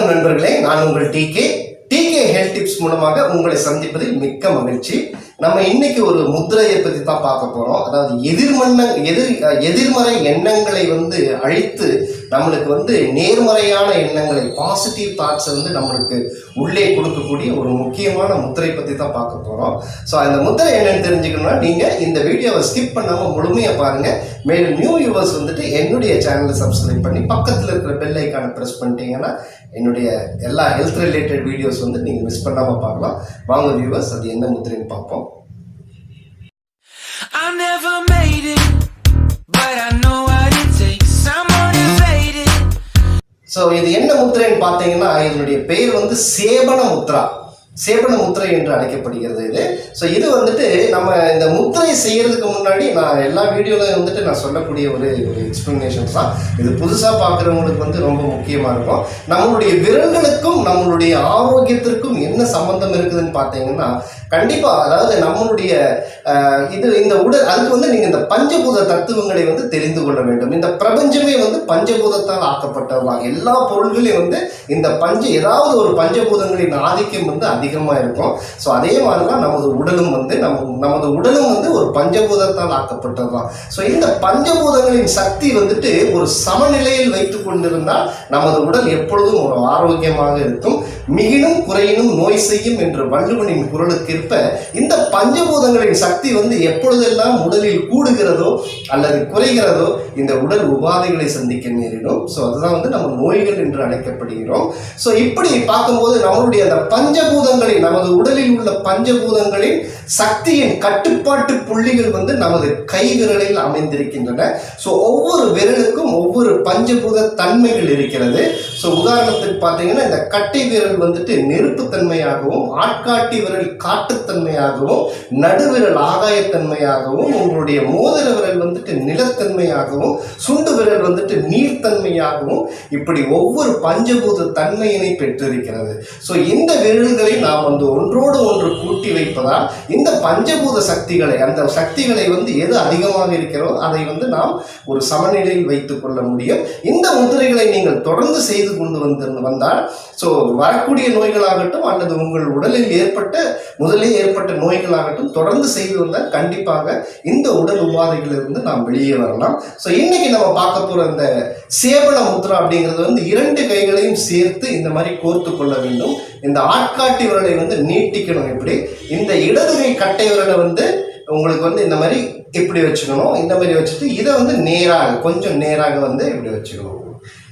வணக்கம் நண்பர்களே, நான் உங்கள் டிகே ஹெல்த் டிப்ஸ் மூலமாக உங்களை சந்திப்பதில் மிக்க மகிழ்ச்சி. நம்ம இன்னைக்கு ஒரு முத்திரையை பற்றி தான் பார்க்க போறோம். அதாவது எதிர்மறை எண்ணங்களை அழித்து நம்மளுக்கு நேர்மறையான எண்ணங்களை, பாசிட்டிவ் தாட்ஸை நம்மளுக்கு உள்ளே கொடுக்கக்கூடிய ஒரு முக்கியமான முத்திரை பற்றி தான் பார்க்க போறோம். ஸோ அந்த முத்திரை என்னன்னு தெரிஞ்சுக்கணும்னா நீங்க இந்த வீடியோவை ஸ்கிப் பண்ணாம முழுமையா பாருங்க. மேலும் நியூ யூவர்ஸ் என்னுடைய சேனலை சப்ஸ்கிரைப் பண்ணி பக்கத்தில் இருக்கிற பெல் ஐக்கானை ப்ரெஸ் பண்ணிட்டீங்கன்னா என்னுடைய எல்லா ஹெல்த் ரிலேட்டட் வீடியோஸ் நீங்கள் மிஸ் பண்ணாமல் பார்க்கலாம். வாங்க வியூவர்ஸ், அது என்ன முத்திரைன்னு பார்ப்போம். ஸோ இது என்ன முத்திரைன்னு பார்த்தீங்கன்னா இதனுடைய பெயர் சேபன முத்ரா, சேபன முத்திரை என்று அழைக்கப்படுகிறது இது. ஸோ இது நம்ம இந்த முத்திரை செய்யறதுக்கு முன்னாடி நான் எல்லா வீடியோலையும் நான் சொல்லக்கூடிய ஒரு எக்ஸ்பிளனேஷன்ஸ் தான். இது புதுசாக பார்க்குறவங்களுக்கு ரொம்ப முக்கியமாக இருக்கும். நம்மளுடைய விரல்களுக்கும் நம்மளுடைய ஆரோக்கியத்திற்கும் என்ன சம்பந்தம் இருக்குதுன்னு பார்த்தீங்கன்னா கண்டிப்பாக, அதாவது நம்மளுடைய இந்த உடல் அதுக்கு நீங்கள் இந்த பஞ்சபூத தத்துவங்களை தெரிந்து கொள்ள வேண்டும். இந்த பிரபஞ்சமே பஞ்சபூதத்தால் ஆக்கப்பட்டதுதான். எல்லா பொருள்களையும் இந்த ஏதாவது ஒரு பஞ்சபூதங்களின் ஆதிக்கம் அதிகமாக இருக்கும். ஸோ அதே மாதிரி தான் நமது உடலும் நமது உடலும் ஒரு பஞ்சபூதத்தால் ஆக்கப்பட்டதுதான். ஸோ இந்த பஞ்சபூதங்களின் சக்தி ஒரு சமநிலையில் வைத்துக் கொண்டிருந்தால் நமது உடல் எப்பொழுதும் ஒரு ஆரோக்கியமாக இருக்கும். மிகினும் குறையினும் நோய் செய்யும் என்று வள்ளுவனின் குரலுக்கு இந்த பஞ்சபூதங்களின் சக்தி எப்பொழுதெல்லாம் உடலில் கூடுகிறதோ அல்லது குறைகிறதோ இந்த உடல் உபாதைகளை சந்திக்க நேரிடும். ஸோ அதுதான் நம்ம நோய்கள் என்று அழைக்கப்படுகிறோம். ஸோ இப்படி பார்க்கும்போது நம்மளுடைய அந்த பஞ்சபூதங்களின், நமது உடலில் உள்ள பஞ்சபூதங்களின் சக்தியின் கட்டுப்பாட்டு புள்ளிகள் நமது கை விரலில் அமைந்திருக்கின்றன. ஸோ ஒவ்வொரு விரலுக்கும் ஒவ்வொரு பஞ்சபூத தன்மைகள் இருக்கிறது. ஸோ உதாரணத்துக்கு பார்த்தீங்கன்னா இந்த கட்டை விரல் நெருப்புத்தன்மையாகவும், ஆட்காட்டி விரல் காட்டுத்தன்மையாகவும், நடுவிரல் ஆகாயத்தன்மையாகவும், உங்களுடைய மோதிர விரல் நிலத்தன்மையாகவும், சுண்டு விரல் நீர்த்தன்மையாகவும், இப்படி ஒவ்வொரு பஞ்சபூத தன்மையினை பெற்றிருக்கிறது. ஸோ இந்த விரல்களை நாம் ஒன்றோடு ஒன்று கூட்டி வைப்பதால் இந்த பஞ்சபூத சக்திகளை, அந்த சக்திகளை எது அதிகமாக இருக்கிறதோ அதை நாம் ஒரு சமநிலையில் வைத்துக் கொள்ள முடியும். இந்த முத்திரைகளை நீங்கள் தொடர்ந்து செய்து கொண்டு வந்தால் ஸோ வரக்கூடிய நோய்களாகட்டும் அல்லது உங்கள் உடலில் முதலே ஏற்பட்ட நோய்களாகட்டும் தொடர்ந்து செய்து வந்தால் கண்டிப்பாக இந்த உடல் உபாதைகளிலிருந்து நாம் வெளியே வரலாம். ஸோ இன்னைக்கு நம்ம பார்க்க போற இந்த சேபன முத்ரா அப்படிங்கிறது இரண்டு கைகளையும் சேர்த்து இந்த மாதிரி கோர்த்து கொள்ள வேண்டும். இந்த ஆட்காட்டி விரலை நீட்டிக்கணும். இப்படி இந்த இடது கை கட்டை விரலை உங்களுக்கு இந்த மாதிரி இப்படி வச்சுக்கணும். இந்த மாதிரி வச்சுட்டு இதை நேராக, கொஞ்சம் நேராக இப்படி வச்சுக்கணும்.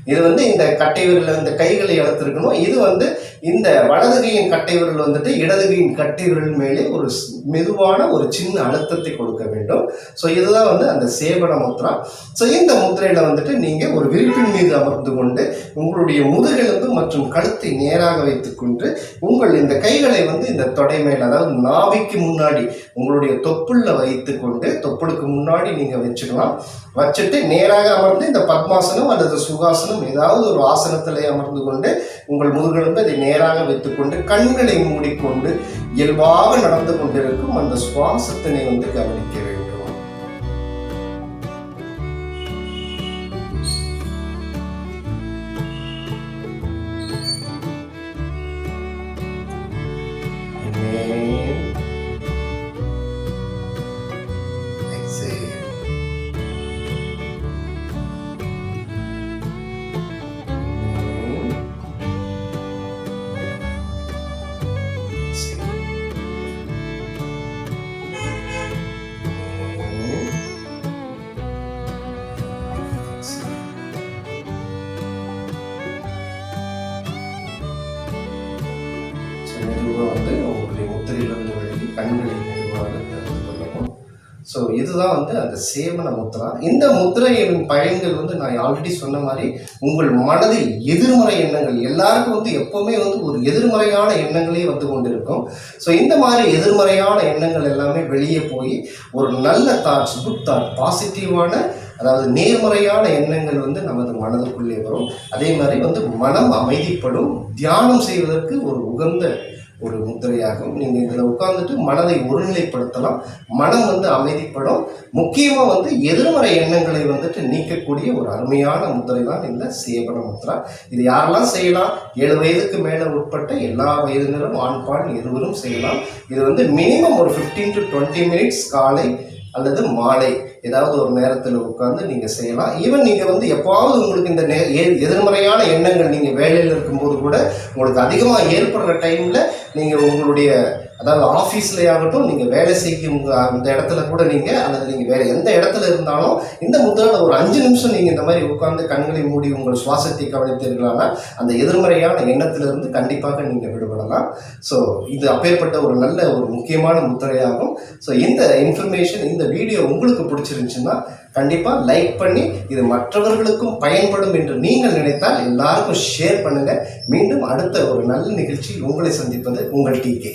இது இந்த கட்டை விரல், இந்த கைகளை எடுத்திருக்கணும். இது இந்த வலது கையின் கட்டை விரல் இடது கையின் கட்டை விரல் மேலே ஒரு மெதுவான ஒரு சின்ன அழுத்தத்தை கொடுக்க வேண்டும். ஸோ இதுதான் அந்த சேபன முத்ரா. ஸோ இந்த முத்திரையில் நீங்கள் ஒரு விரிப்பின் மீது அமர்ந்து கொண்டு உங்களுடைய முதுகெலும்பு மற்றும் கழுத்தை நேராக வைத்துக்கொண்டு உங்கள் இந்த கைகளை இந்த தொடை மேல், அதாவது நாபிக்கு முன்னாடி உங்களுடைய தொப்புள்ள வைத்துக்கொண்டு தொப்புளுக்கு முன்னாடி நீங்கள் வச்சுக்கலாம். வச்சுட்டு நேராக அமர்ந்து இந்த பத்மாசனம் அல்லது சுகாசனம் ஏதாவது ஒரு ஆசனத்திலே அமர்ந்து கொண்டு உங்கள் முதுகெலும்பை இதை நேராக வைத்துக்கொண்டு கண்களை மூடிக்கொண்டு இயல்பாக நடந்து கொண்டிருக்கும் அந்த சுவாசத்தினை கவனிக்க வேண்டும். உங்களுடைய முத்திரையிலிருந்து விலகி கண்களை மெதுவாக திறந்து கொள்ளவும். ஸோ இதுதான் அந்த சேபன முத்ரா. இந்த முத்திரையின் பயன்கள் நான் ஆல்ரெடி சொன்ன மாதிரி உங்கள் மனதில் எதிர்மறை எண்ணங்கள், எல்லாருக்கும் எப்பவுமே ஒரு எதிர்மறையான எண்ணங்களே கொண்டிருக்கும். ஸோ இந்த மாதிரி எதிர்மறையான எண்ணங்கள் எல்லாமே வெளியே போய் ஒரு நல்ல தாட்ஸ், குட் தாட், பாசிட்டிவான, அதாவது நேர்மறையான எண்ணங்கள் நமது மனதுக்குள்ளே வரும். அதே மாதிரி மனம் அமைதிப்படும். தியானம் செய்வதற்கு ஒரு உகந்த ஒரு முத்திரையாகும். நீங்கள் இதில் உட்கார்ந்துட்டு மனதை ஒருநிலைப்படுத்தலாம், மனம் வந்து அமைதிப்படும். முக்கியமாக வந்து எதிர்மறை எண்ணங்களை வந்துட்டு நீக்கக்கூடிய ஒரு அருமையான முத்திரை தான் இந்த சேபன முத்ரா. இது யாரெல்லாம் செய்யலாம்? 7 வயதுக்கு மேலே உட்பட்ட எல்லா வயதினரும் ஆண் பால் இருவரும் செய்யலாம். இது வந்து மினிமம் ஒரு 15 to 20 minutes காலை அல்லது மாலை ஏதாவது ஒரு நேரத்தில் உட்கார்ந்து நீங்கள் செய்யலாம். ஈவன் நீங்கள் வந்து எப்போவாவது உங்களுக்கு இந்த எதிர்மறையான எண்ணங்கள் நீங்கள் வேலையில் இருக்கும்போது கூட உங்களுக்கு அதிகமாக ஏற்படுற டைமில் நீங்கள் உங்களுடைய அதாவது ஆஃபீஸ்லேயே ஆகட்டும், நீங்கள் வேலை செய்யும் அந்த இடத்துல கூட நீங்கள் அல்லது நீங்கள் வேறு எந்த இடத்துல இருந்தாலும் இந்த முத்திரையில் ஒரு 5 நிமிஷம் நீங்கள் இந்த மாதிரி உட்கார்ந்து கண்களை மூடி உங்கள் சுவாசத்தை கவனித்தீர்களானா அந்த எதிர்மறையான எண்ணத்திலிருந்து கண்டிப்பாக நீங்கள் விடுபடலாம். ஸோ இது அப்பேற்பட்ட ஒரு நல்ல ஒரு முக்கியமான முத்திரையாகும். ஸோ இந்த இன்ஃபர்மேஷன், இந்த வீடியோ உங்களுக்கு பிடிச்சிருந்துச்சுன்னா கண்டிப்பாக லைக் பண்ணி இது மற்றவர்களுக்கும் பயன்படும் என்று நீங்கள் நினைத்தால் எல்லாருக்கும் ஷேர் பண்ணுங்கள். மீண்டும் அடுத்த ஒரு நல்ல நிகழ்ச்சியில் உங்களை சந்திப்பது உங்கள் TK.